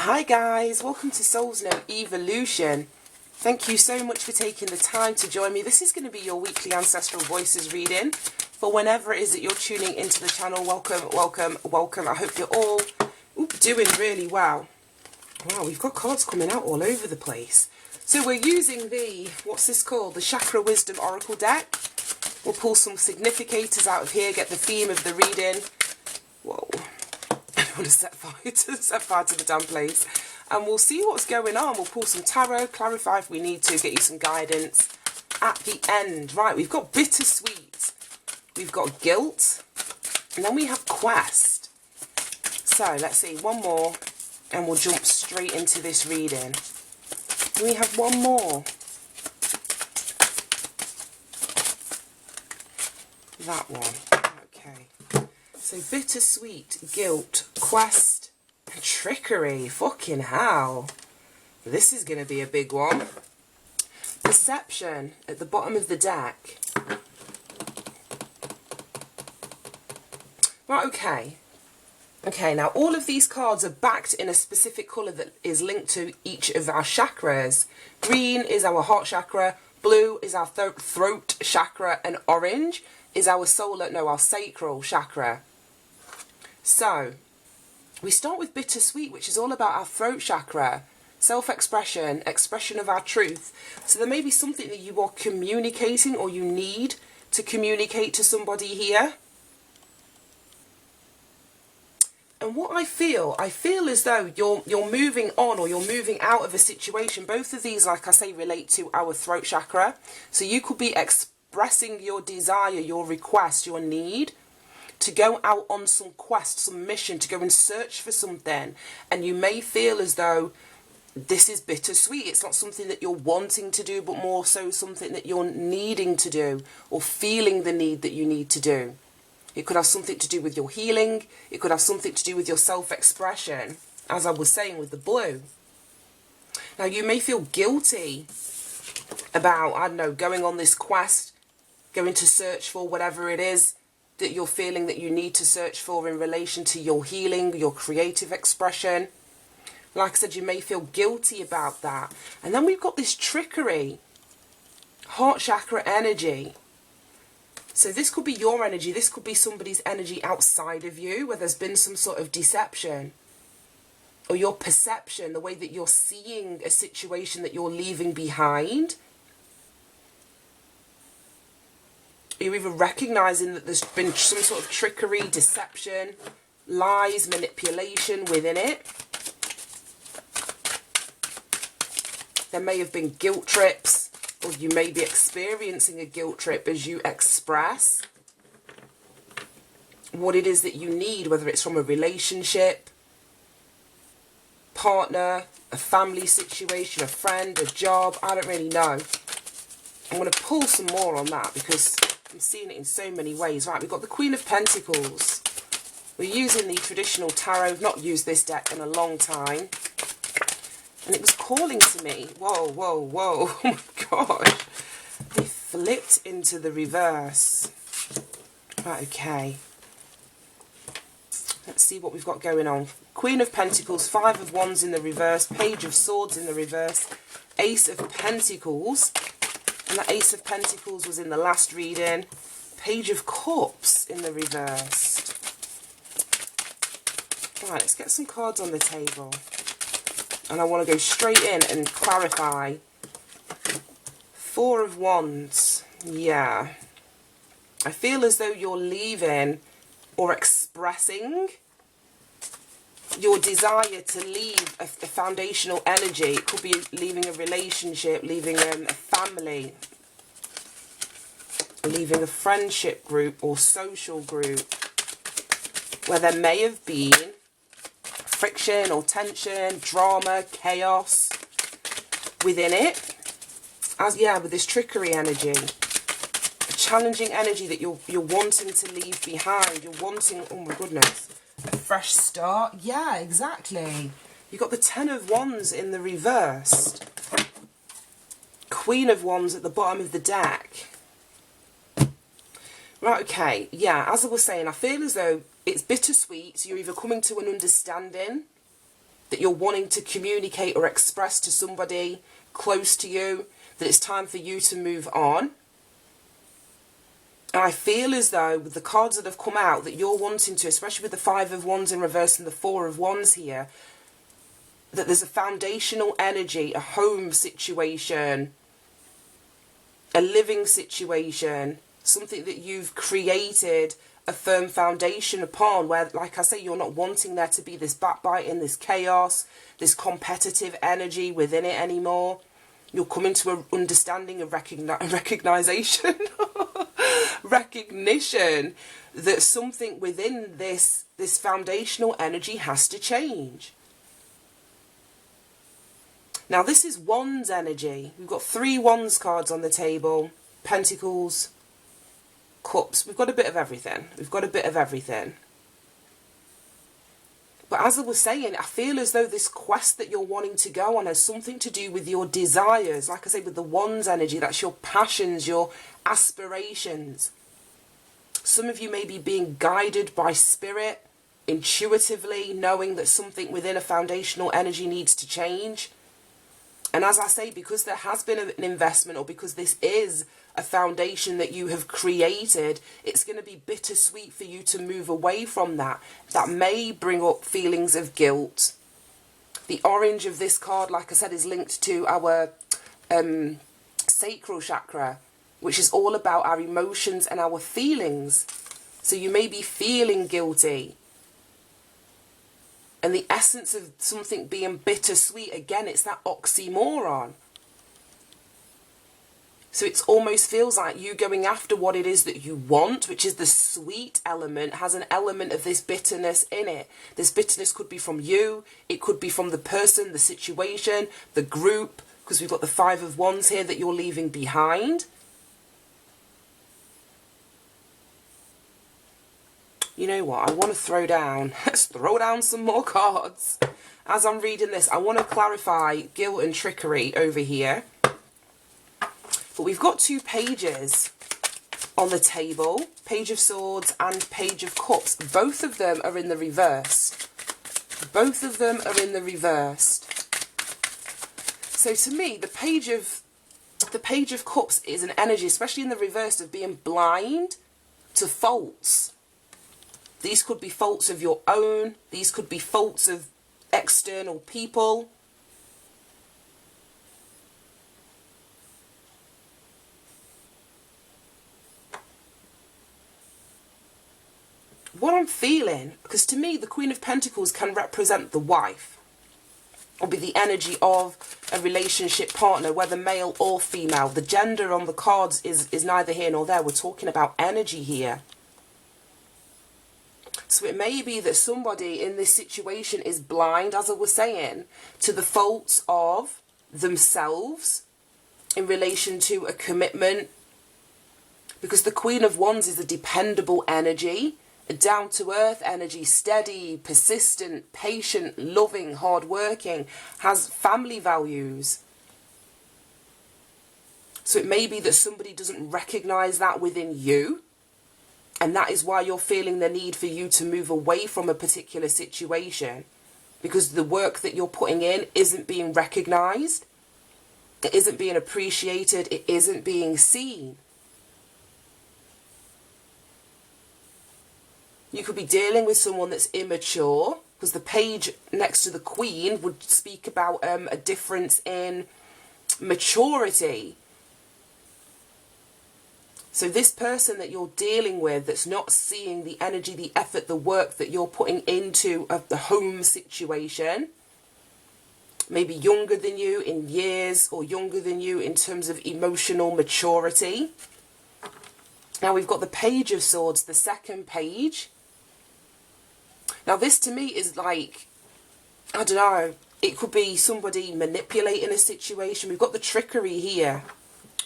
Hi guys, welcome to Soul's No Evolution. Thank you so much for taking the time to join me. This is going to be your weekly Ancestral Voices reading for whenever it is that you're tuning into the channel. Welcome, welcome, welcome. I hope you're all doing really well. Wow, we've got cards coming out all over the place. So we're using the, what's this called? The Chakra Wisdom Oracle deck. We'll pull some significators out of here, get the theme of the reading. Whoa. I don't want to set fire to the damn place. And we'll see what's going on. We'll pull some tarot, clarify if we need to, get you some guidance at the end. Right, we've got bittersweet. We've got guilt. And then we have quest. So let's see, one more. And we'll jump straight into this reading. We have one more. That one. Okay. So bittersweet, guilt, quest, and trickery. Fucking hell. This is going to be a big one. Perception at the bottom of the deck. Right, okay. Okay, now all of these cards are backed in a specific colour that is linked to each of our chakras. Green is our heart chakra, blue is our throat chakra, and orange is our our sacral chakra. So, we start with bittersweet, which is all about our throat chakra, self-expression, expression of our truth. So there may be something that you are communicating or you need to communicate to somebody here. And what I feel as though you're moving on or you're moving out of a situation. Both of these, like I say, relate to our throat chakra. So you could be expressing your desire, your request, your need to go out on some quest, some mission, to go and search for something. And you may feel as though this is bittersweet. It's not something that you're wanting to do, but more so something that you're needing to do or feeling the need that you need to do. It could have something to do with your healing. It could have something to do with your self-expression, as I was saying with the blue. Now, you may feel guilty about, I don't know, going on this quest, going to search for whatever it is that you're feeling that you need to search for in relation to your healing, your creative expression. Like I said, you may feel guilty about that. And then we've got this trickery, heart chakra energy. So this could be your energy, this could be somebody's energy outside of you, where there's been some sort of deception. Or your perception, the way that you're seeing a situation that you're leaving behind. You're either recognising that there's been some sort of trickery, deception, lies, manipulation within it. There may have been guilt trips. Or you may be experiencing a guilt trip as you express what it is that you need, whether it's from a relationship, partner, a family situation, a friend, a job, I don't really know. I'm going to pull some more on that because I'm seeing it in so many ways. Right, we've got the Queen of Pentacles. We're using the traditional tarot. I've not used this deck in a long time. And it was calling to me. Whoa, whoa, whoa. Oh my gosh. They flipped into the reverse. Right, okay. Let's see what we've got going on. Queen of Pentacles, Five of Wands in the reverse, Page of Swords in the reverse, Ace of Pentacles. And that Ace of Pentacles was in the last reading. Page of Cups in the reverse. Right, let's get some cards on the table. And I want to go straight in and clarify. Four of Wands. Yeah. I feel as though you're leaving or expressing your desire to leave a foundational energy. It could be leaving a relationship, leaving a family, leaving a friendship group or social group where there may have been friction or tension, drama, chaos within it. With this trickery energy, a challenging energy that you're wanting to leave behind. You're wanting, oh my goodness, a fresh start. Yeah, exactly. You've got the Ten of Wands in the reverse. Queen of Wands at the bottom of the deck. Right, okay. Yeah, as I was saying, I feel as though it's bittersweet. So you're either coming to an understanding that you're wanting to communicate or express to somebody close to you, that it's time for you to move on. And I feel as though with the cards that have come out that you're wanting to, especially with the Five of Wands in reverse and the Four of Wands here, that there's a foundational energy, a home situation, a living situation, something that you've created a firm foundation upon, where, like I say, you're not wanting there to be this backbiting, this chaos, this competitive energy within it anymore. You're coming to an understanding of recognition that something within this foundational energy has to change. Now this is Wands energy. We've got 3 Wands cards on the table. Pentacles, Cups. We've got a bit of everything. We've got a bit of everything. But as I was saying, I feel as though this quest that you're wanting to go on has something to do with your desires. Like I say, with the Wands energy, that's your passions, your aspirations. Some of you may be being guided by spirit, intuitively, knowing that something within a foundational energy needs to change. And as I say, because there has been an investment, or because this is a foundation that you have created, it's going to be bittersweet for you to move away from that. That may bring up feelings of guilt. The orange of this card, like I said, is linked to our sacral chakra, which is all about our emotions and our feelings. So you may be feeling guilty. And the essence of something being bittersweet, again, it's that oxymoron. So it almost feels like you going after what it is that you want, which is the sweet element, has an element of this bitterness in it. This bitterness could be from you, it could be from the person, the situation, the group, because we've got the Five of Wands here that you're leaving behind. You know what, I want to throw down, let's throw down some more cards. As I'm reading this, I want to clarify guilt and trickery over here. But we've got 2 pages on the table, Page of Swords and Page of Cups. Both of them are in the reverse. Both of them are in the reverse. So to me, the Page of Cups is an energy, especially in the reverse, of being blind to faults. These could be faults of your own. These could be faults of external people. What I'm feeling, because to me the Queen of Pentacles can represent the wife, or be the energy of a relationship partner, whether male or female. The gender on the cards is neither here nor there. We're talking about energy here. So it may be that somebody in this situation is blind, as I was saying, to the faults of themselves in relation to a commitment. Because the Queen of Wands is a dependable energy, a down-to-earth energy, steady, persistent, patient, loving, hard-working, has family values. So it may be that somebody doesn't recognise that within you. And that is why you're feeling the need for you to move away from a particular situation. Because the work that you're putting in isn't being recognised. It isn't being appreciated. It isn't being seen. You could be dealing with someone that's immature. Because the page next to the Queen would speak about a difference in maturity. So this person that you're dealing with that's not seeing the energy, the effort, the work that you're putting into the home situation, maybe younger than you in years or younger than you in terms of emotional maturity. Now we've got the Page of Swords, the second page. Now this to me is like, I don't know, it could be somebody manipulating a situation. We've got the trickery here.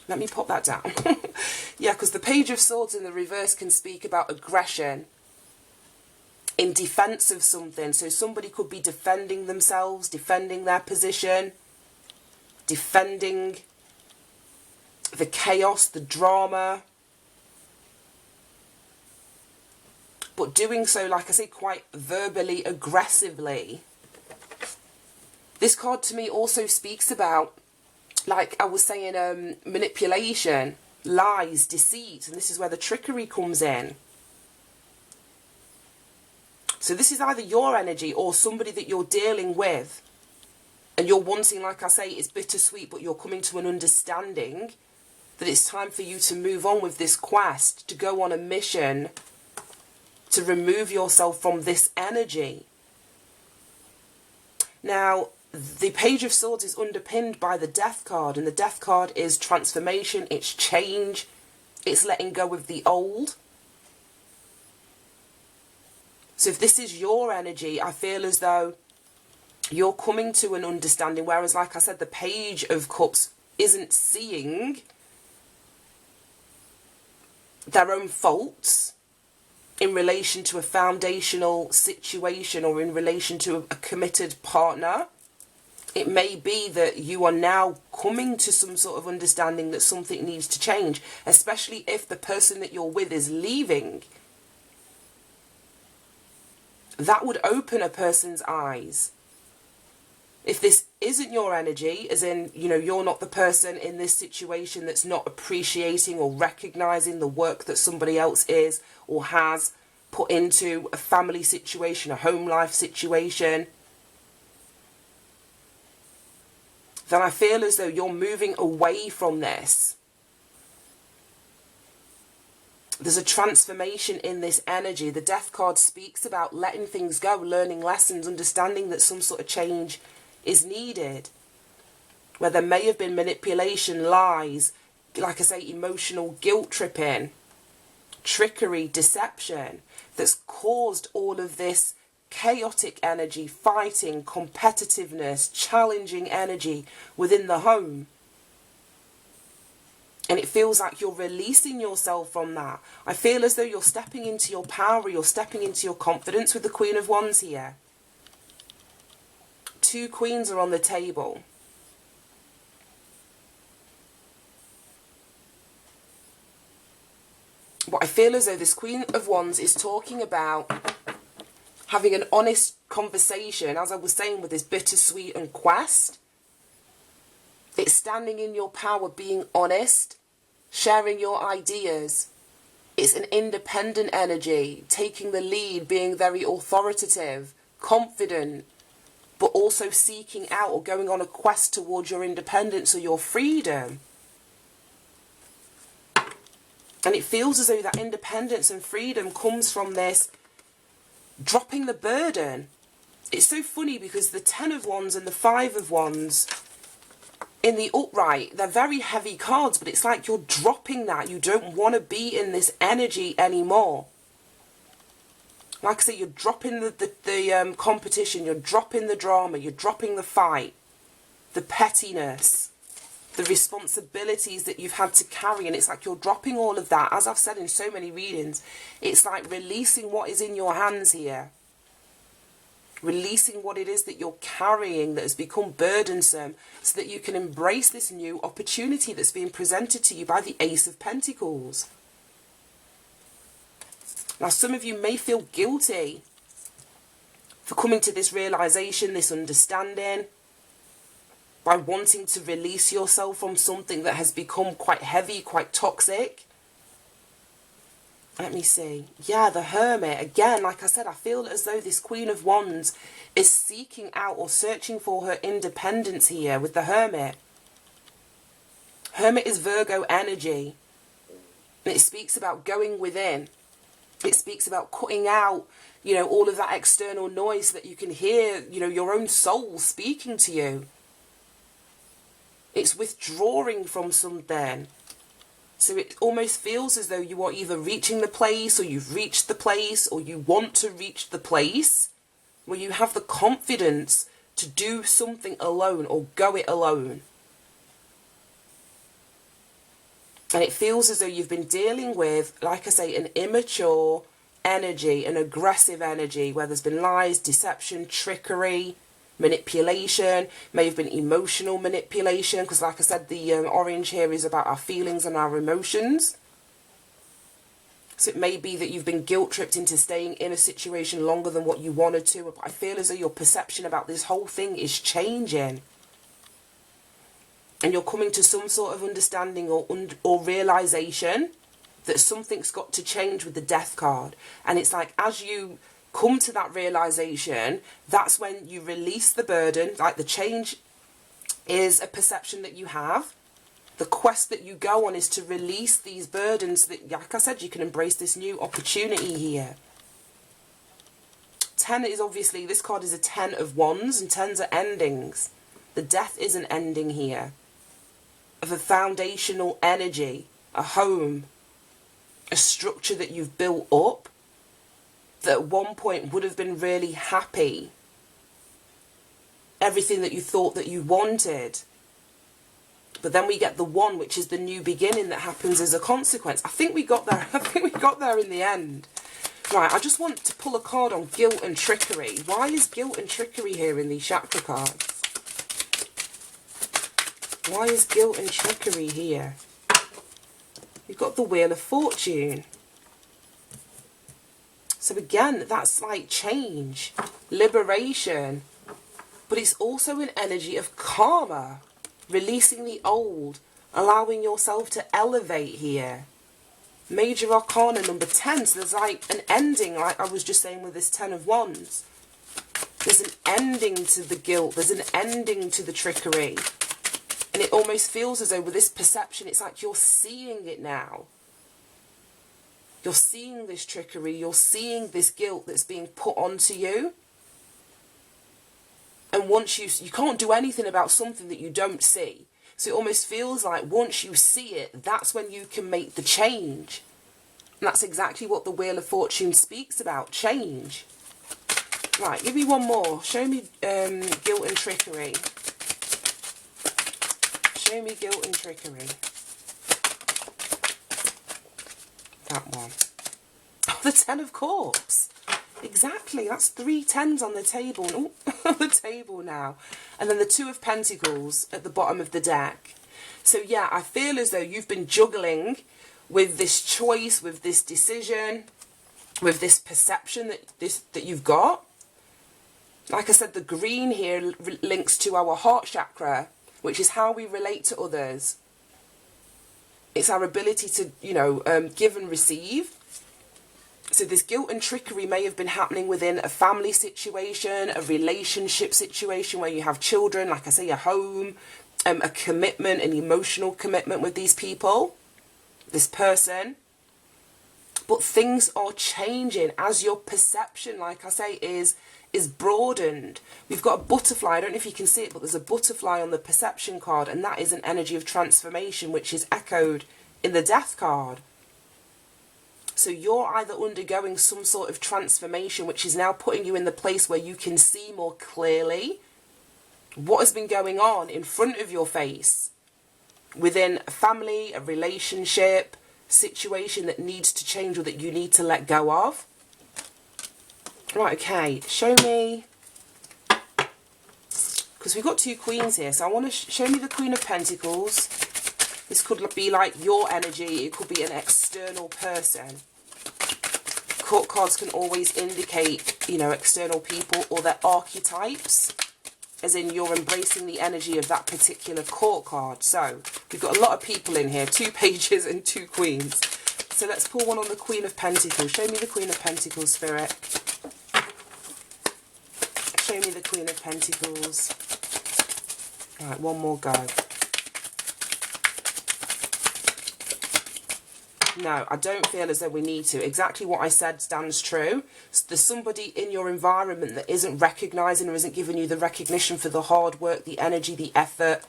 Let me pop that down. Yeah, because the Page of Swords in the reverse can speak about aggression in defense of something. So somebody could be defending themselves, defending their position, defending the chaos, the drama. But doing so, like I say, quite verbally, aggressively. This card to me also speaks about, like I was saying, manipulation, lies, deceit, and this is where the trickery comes in. So this is either your energy or somebody that you're dealing with, and you're wanting, like I say, it's bittersweet, but you're coming to an understanding that it's time for you to move on with this quest, to go on a mission, to remove yourself from this energy. Now, the Page of Swords is underpinned by the Death card, and the Death card is transformation, it's change, it's letting go of the old. So if this is your energy, I feel as though you're coming to an understanding, whereas, like I said, the Page of Cups isn't seeing their own faults in relation to a foundational situation or in relation to a committed partner. It may be that you are now coming to some sort of understanding that something needs to change, especially if the person that you're with is leaving. That would open a person's eyes. If this isn't your energy, as in, you know, you're not the person in this situation that's not appreciating or recognizing the work that somebody else is or has put into a family situation, a home life situation, then I feel as though you're moving away from this. There's a transformation in this energy. The Death card speaks about letting things go, learning lessons, understanding that some sort of change is needed. Where there may have been manipulation, lies, like I say, emotional guilt tripping, trickery, deception, that's caused all of this chaotic energy, fighting, competitiveness, challenging energy within the home. And it feels like you're releasing yourself from that. I feel as though you're stepping into your power, you're stepping into your confidence with the Queen of Wands here. 2 queens are on the table. But I feel as though this Queen of Wands is talking about having an honest conversation, as I was saying, with this bittersweet and quest. It's standing in your power, being honest, sharing your ideas. It's an independent energy, taking the lead, being very authoritative, confident, but also seeking out or going on a quest towards your independence or your freedom. And it feels as though that independence and freedom comes from this dropping the burden. It's so funny because the 10 of Wands and the 5 of Wands in the upright, they're very heavy cards, but it's like you're dropping that. You don't want to be in this energy anymore. Like I say, you're dropping the competition, you're dropping the drama, you're dropping the fight, the pettiness, the responsibilities that you've had to carry, and it's like you're dropping all of that. As I've said in so many readings, it's like releasing what is in your hands here. Releasing what it is that you're carrying that has become burdensome so that you can embrace this new opportunity that's being presented to you by the Ace of Pentacles. Now, some of you may feel guilty for coming to this realization, this understanding, by wanting to release yourself from something that has become quite heavy, quite toxic. Let me see. Yeah, the Hermit. Again, like I said, I feel as though this Queen of Wands is seeking out or searching for her independence here with the Hermit. Hermit is Virgo energy. And it speaks about going within. It speaks about cutting out, you know, all of that external noise so that you can hear, you know, your own soul speaking to you. It's withdrawing from something. So it almost feels as though you are either reaching the place, or you've reached the place, or you want to reach the place where you have the confidence to do something alone or go it alone. And it feels as though you've been dealing with, like I say, an immature energy, an aggressive energy, where there's been lies, deception, trickery, manipulation, may have been emotional manipulation, because like I said, the orange here is about our feelings and our emotions. So it may be that you've been guilt-tripped into staying in a situation longer than what you wanted to. But I feel as though your perception about this whole thing is changing. And you're coming to some sort of understanding or realization that something's got to change with the Death card. And it's like, as you come to that realization, that's when you release the burden. Like, the change is a perception that you have. The quest that you go on is to release these burdens that, like I said, you can embrace this new opportunity here. 10 is obviously, this card is a 10 of wands, and 10s are endings. The Death is an ending here of a foundational energy, a home, a structure that you've built up that at one point would have been really happy. Everything that you thought that you wanted. But then we get the 1, which is the new beginning that happens as a consequence. I think we got there. I think we got there in the end. Right, I just want to pull a card on guilt and trickery. Why is guilt and trickery here in these chakra cards? Why is guilt and trickery here? You've got the Wheel of Fortune. So again, that's like change, liberation. But it's also an energy of karma. Releasing the old, allowing yourself to elevate here. Major Arcana number 10, so there's like an ending, like I was just saying with this 10 of Wands. There's an ending to the guilt, there's an ending to the trickery. And it almost feels as though with this perception, it's like you're seeing it now. You're seeing this trickery, you're seeing this guilt that's being put onto you. And once you can't do anything about something that you don't see. So it almost feels like once you see it, that's when you can make the change. And that's exactly what the Wheel of Fortune speaks about, change. Right, give me one more. Show me guilt and trickery. Show me guilt and trickery. That one. Oh, the 10 of Cups. Exactly, that's 3 10s on the table. Ooh, on the table now. And then the 2 of Pentacles at the bottom of the deck. So yeah, I feel as though you've been juggling with this choice, with this decision, with this perception that you've got. Like I said, the green here links to our heart chakra, which is how we relate to others. It's our ability to, you know, give and receive. So this guilt and trickery may have been happening within a family situation, a relationship situation where you have children, like I say, a home, a commitment, an emotional commitment with these people, this person. But things are changing as your perception, like I say, is broadened. We've got a butterfly. I don't know if you can see it, but there's a butterfly on the perception card, and that is an energy of transformation, which is echoed in the Death card. So you're either undergoing some sort of transformation, which is now putting you in the place where you can see more clearly what has been going on in front of your face within a family, a relationship, situation that needs to change or that you need to let go of. Right, okay, show me, because we've got 2 queens here, so I want to show me the Queen of Pentacles. This could be like your energy, it could be an external person. Court cards can always indicate, you know, external people or their archetypes, as in you're embracing the energy of that particular court card. So we've got a lot of people in here, 2 pages and 2 queens. So let's pull one on the Queen of Pentacles. Show me the Queen of Pentacles, Spirit. Show me the Queen of Pentacles. All right, one more go. No, I don't feel as though we need to. Exactly what I said stands true. There's somebody in your environment that isn't recognising or isn't giving you the recognition for the hard work, the energy, the effort,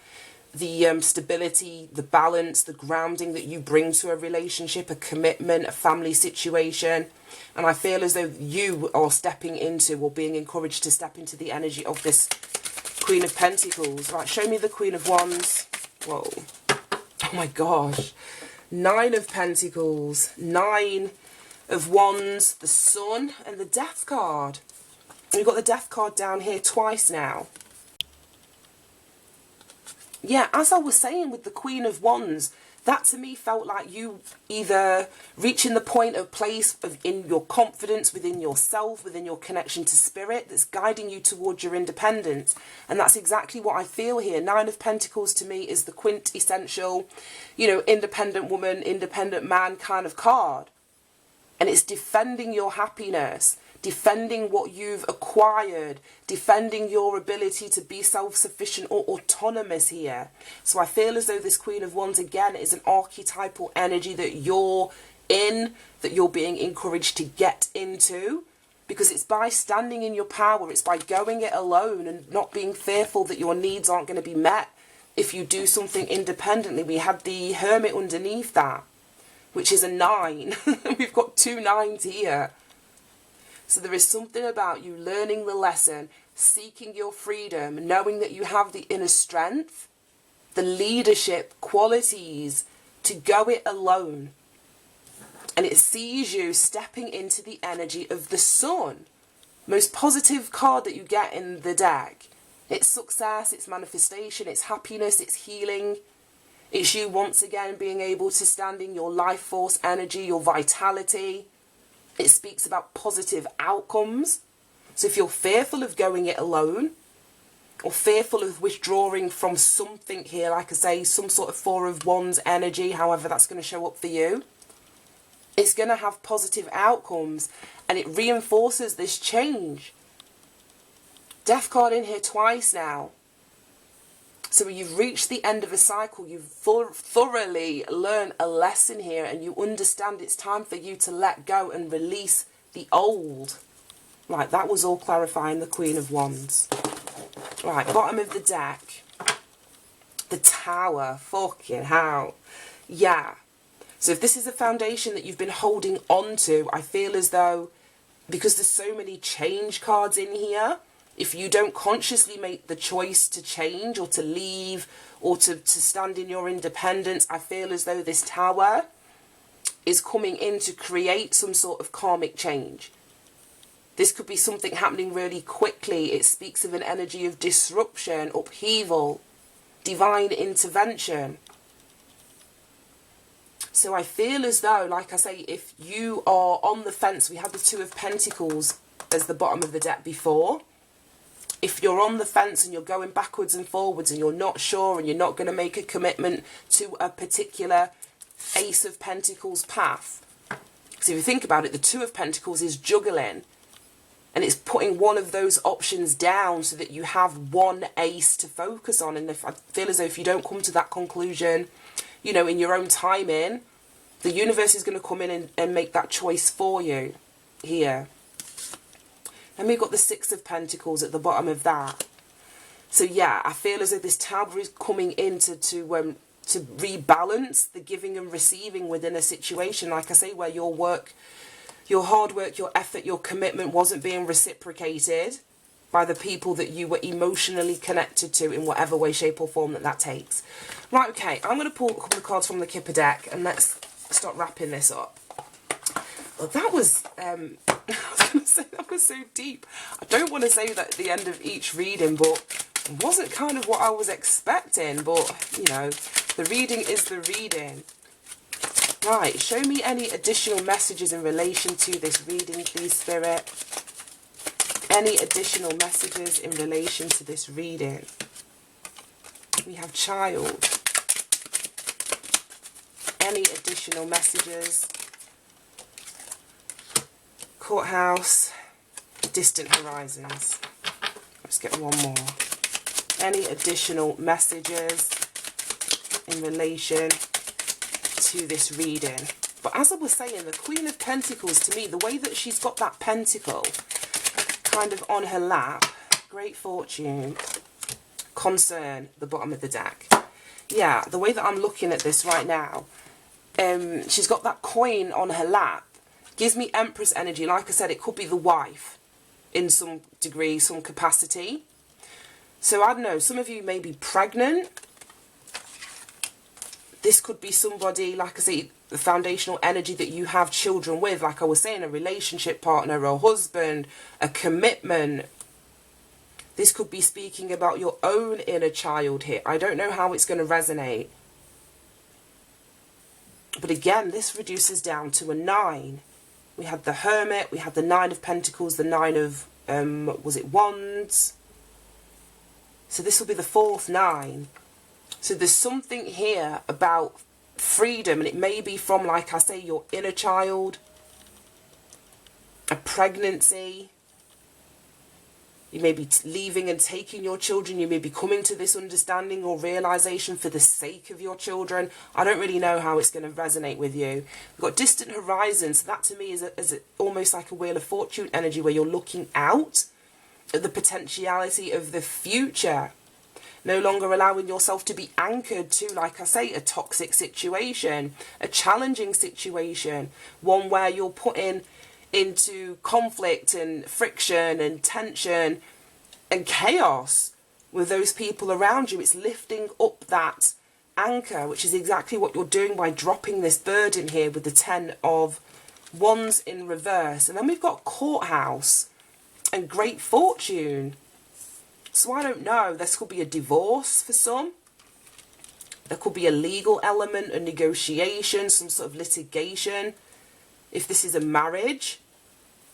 the stability, the balance, the grounding that you bring to a relationship, a commitment, a family situation. And I feel as though you are stepping into or being encouraged to step into the energy of this Queen of Pentacles. Right, show me the Queen of Wands. Whoa. Oh my gosh. 9 of Pentacles, 9 of Wands, the Sun, and the Death card. And we've got the Death card down here twice now. yeah, as I was saying with the Queen of Wands, that to me felt like you either reaching the point of place of in your confidence within yourself, within your connection to spirit, that's guiding you towards your independence. And that's exactly what I feel here. Nine of Pentacles to me is the quintessential, you know, independent woman, independent man kind of card. And it's defending your happiness, defending what you've acquired, defending your ability to be self-sufficient or autonomous here. So I feel as though this Queen of Wands, again, is an archetypal energy that you're in, that you're being encouraged to get into. Because it's by standing in your power, it's by going it alone and not being fearful that your needs aren't going to be met if you do something independently. We had the Hermit underneath that, which is a 9. We've got 2 9s here. So there is something about you learning the lesson, seeking your freedom, knowing that you have the inner strength, the leadership qualities to go it alone. And it sees you stepping into the energy of the Sun. Most positive card that you get in the deck. It's success, it's manifestation, it's happiness, it's healing. It's you once again being able to stand in your life force energy, your vitality. It speaks about positive outcomes. So if you're fearful of going it alone, or fearful of withdrawing from something here, like I say, some sort of 4 of Wands energy, however that's going to show up for you, it's going to have positive outcomes, and it reinforces this change. Death card in here twice now. So when you've reached the end of a cycle, you've thoroughly learned a lesson here, and you understand it's time for you to let go and release the old. Right, that was all clarifying the Queen of Wands. Right, bottom of the deck. The Tower. Fucking hell. Yeah. So if this is a foundation that you've been holding on to, I feel as though, because there's so many change cards in here, if you don't consciously make the choice to change or to leave or to stand in your independence, I feel as though this Tower is coming in to create some sort of karmic change. This could be something happening really quickly. It speaks of an energy of disruption, upheaval, divine intervention. So I feel as though, like I say, if you are on the fence, we had the 2 of Pentacles as the bottom of the deck before. If you're on the fence and you're going backwards and forwards and you're not sure and you're not going to make a commitment to a particular Ace of Pentacles path. So if you think about it, the 2 of Pentacles is juggling. And it's putting one of those options down so that you have one ace to focus on. And if I feel as though if you don't come to that conclusion, you know, in your own timing, the universe is going to come in and make that choice for you here. And we've got the 6 of Pentacles at the bottom of that. So yeah, I feel as though this Tower is coming in to rebalance the giving and receiving within a situation, like I say, where your work, your hard work, your effort, your commitment wasn't being reciprocated by the people that you were emotionally connected to in whatever way, shape or form that takes. Right, okay, I'm going to pull a couple of cards from the Kipper deck and let's start wrapping this up. Well, that was, I was going to say, that was so deep. I don't want to say that at the end of each reading, but it wasn't kind of what I was expecting. But, you know, the reading is the reading. Right, show me any additional messages in relation to this reading, please, Spirit. Any additional messages in relation to this reading? We have Child. Any additional messages? Courthouse. Distant Horizons. Let's get one more. Any additional messages in relation to this reading? But as I was saying, the Queen of Pentacles, to me, the way that she's got that pentacle kind of on her lap, great fortune, concern, the bottom of the deck. Yeah, the way that I'm looking at this right now, she's got that coin on her lap, gives me Empress energy. Like I said, it could be the wife in some degree, some capacity. So I don't know, some of you may be pregnant. This could be somebody, like I say, the foundational energy that you have children with, like I was saying, a relationship partner, a husband, a commitment. This could be speaking about your own inner child here. I don't know how it's going to resonate. But again, this reduces down to a 9. We had the Hermit, we had the 9 of Pentacles, the 9 of, was it Wands? So this will be the 4th 9. So there's something here about freedom, and it may be from, like I say, your inner child, a pregnancy. You may be leaving and taking your children. You may be coming to this understanding or realization for the sake of your children. I don't really know how it's going to resonate with you. We've got distant horizons. So that to me is almost like a Wheel of Fortune energy, where you're looking out at the potentiality of the future. No longer allowing yourself to be anchored to, like I say, a toxic situation, a challenging situation, one where you're putting into conflict and friction and tension and chaos with those people around you. It's lifting up that anchor, which is exactly what you're doing by dropping this burden here with the 10 of Wands in reverse. And then we've got Courthouse and Great Fortune. So I don't know, this could be a divorce for some. There could be a legal element, a negotiation, some sort of litigation. If this is a marriage,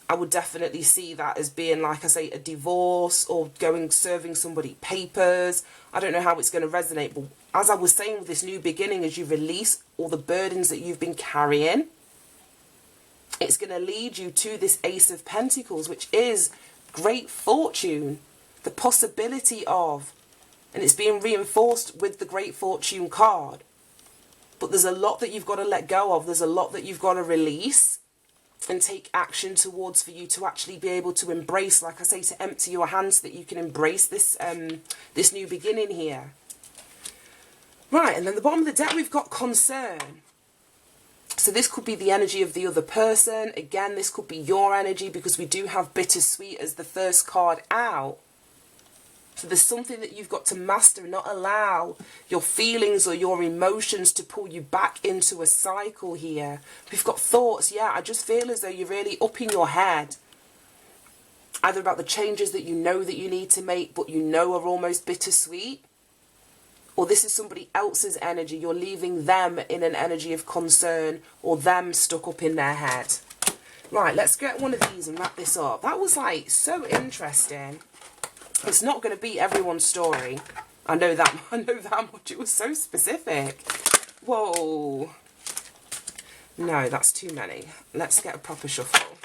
I would definitely see that as being, like I say, a divorce or serving somebody papers. I don't know how it's going to resonate, but as I was saying with this new beginning, as you release all the burdens that you've been carrying, it's going to lead you to this Ace of Pentacles, which is great fortune, the possibility of, and it's being reinforced with the Great Fortune card. But there's a lot that you've got to let go of. There's a lot that you've got to release and take action towards for you to actually be able to embrace, like I say, to empty your hands so that you can embrace this this new beginning here. Right, and then the bottom of the deck we've got concern. So this could be the energy of the other person. Again, this could be your energy, because we do have bittersweet as the first card out. So there's something that you've got to master and not allow your feelings or your emotions to pull you back into a cycle here. We've got thoughts. Yeah, I just feel as though you're really up in your head. Either about the changes that you know that you need to make, but you know are almost bittersweet. Or this is somebody else's energy. You're leaving them in an energy of concern, or them stuck up in their head. Right, let's get one of these and wrap this up. That was like so interesting. It's not going to be everyone's story. I know that much. It was so specific. Whoa. No, that's too many. Let's get a proper shuffle.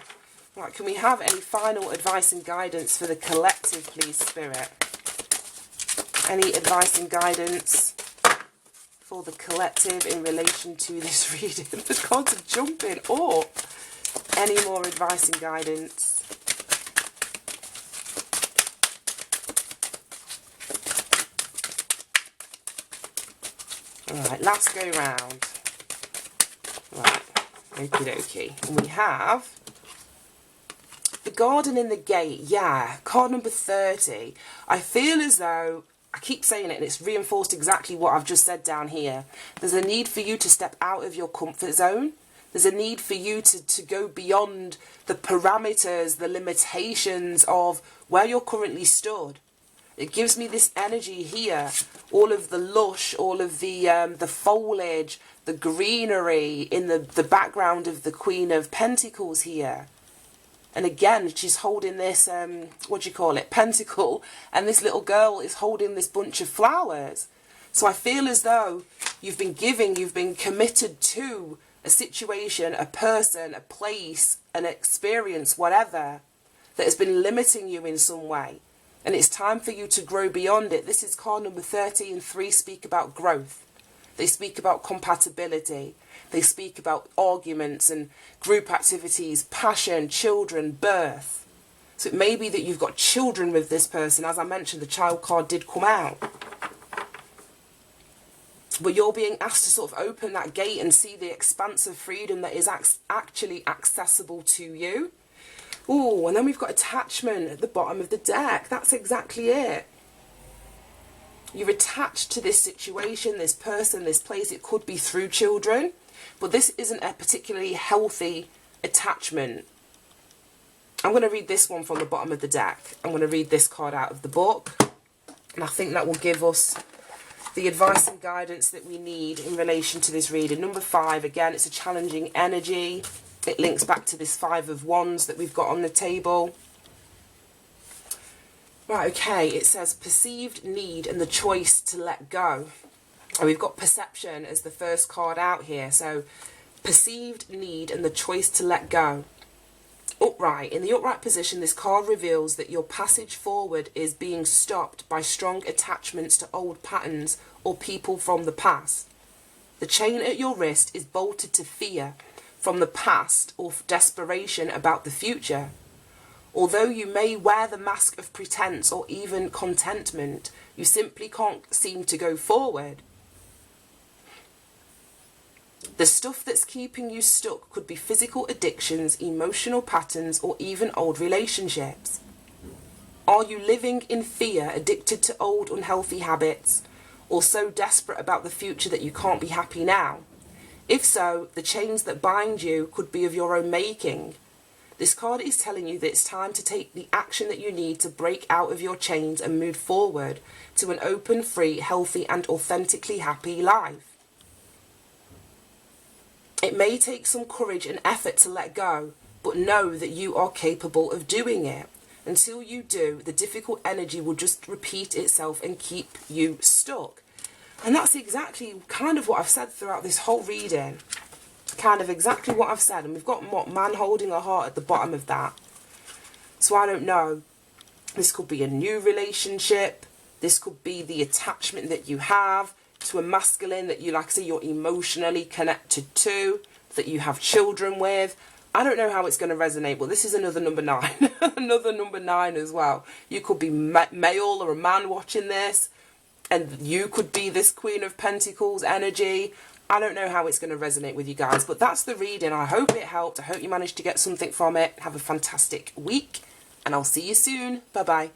Right, can we have any final advice and guidance for the collective, please, Spirit? Any advice and guidance for the collective in relation to this reading? The cards are jumping up. Any more advice and guidance? Alright, last go round. Right, okie dokie. And we have the Garden in the Gate. Yeah, card number 30. I feel as though, I keep saying it and it's reinforced exactly what I've just said down here. There's a need for you to step out of your comfort zone. There's a need for you to go beyond the parameters, the limitations of where you're currently stood. It gives me this energy here, all of the lush, all of the foliage, the greenery in the background of the Queen of Pentacles here. And again, she's holding this, what do you call it, pentacle, and this little girl is holding this bunch of flowers. So I feel as though you've been giving, you've been committed to a situation, a person, a place, an experience, whatever, that has been limiting you in some way. And it's time for you to grow beyond it. This is card number 30, and 3 speak about growth. They speak about compatibility. They speak about arguments and group activities, passion, children, birth. So it may be that you've got children with this person. As I mentioned, the child card did come out. But you're being asked to sort of open that gate and see the expanse of freedom that is actually accessible to you. Oh, and then we've got attachment at the bottom of the deck. That's exactly it. You're attached to this situation, this person, this place. It could be through children, but this isn't a particularly healthy attachment. I'm going to read this one from the bottom of the deck. I'm going to read this card out of the book. And I think that will give us the advice and guidance that we need in relation to this reading. Number 5, again, it's a challenging energy. It links back to this 5 of Wands that we've got on the table. Right, okay, it says perceived need and the choice to let go. And we've got perception as the first card out here. So perceived need and the choice to let go. Upright. In the upright position, this card reveals that your passage forward is being stopped by strong attachments to old patterns or people from the past. The chain at your wrist is bolted to fear from the past or desperation about the future. Although you may wear the mask of pretense or even contentment, you simply can't seem to go forward. The stuff that's keeping you stuck could be physical addictions, emotional patterns, or even old relationships. Are you living in fear, addicted to old unhealthy habits, or so desperate about the future that you can't be happy now? If so, the chains that bind you could be of your own making. This card is telling you that it's time to take the action that you need to break out of your chains and move forward to an open, free, healthy, and authentically happy life. It may take some courage and effort to let go, but know that you are capable of doing it. Until you do, the difficult energy will just repeat itself and keep you stuck. And that's exactly kind of what I've said throughout this whole reading. Kind of exactly what I've said. And we've got what, man holding a heart at the bottom of that. So I don't know. This could be a new relationship. This could be the attachment that you have to a masculine that you, like I say, you're emotionally connected to, that you have children with. I don't know how it's going to resonate, but this is another number 9. Another number 9 as well. You could be male or a man watching this, and you could be this Queen of Pentacles energy. I don't know how it's going to resonate with you guys, but that's the reading. I hope it helped. I hope you managed to get something from it. Have a fantastic week, and I'll see you soon. Bye-bye.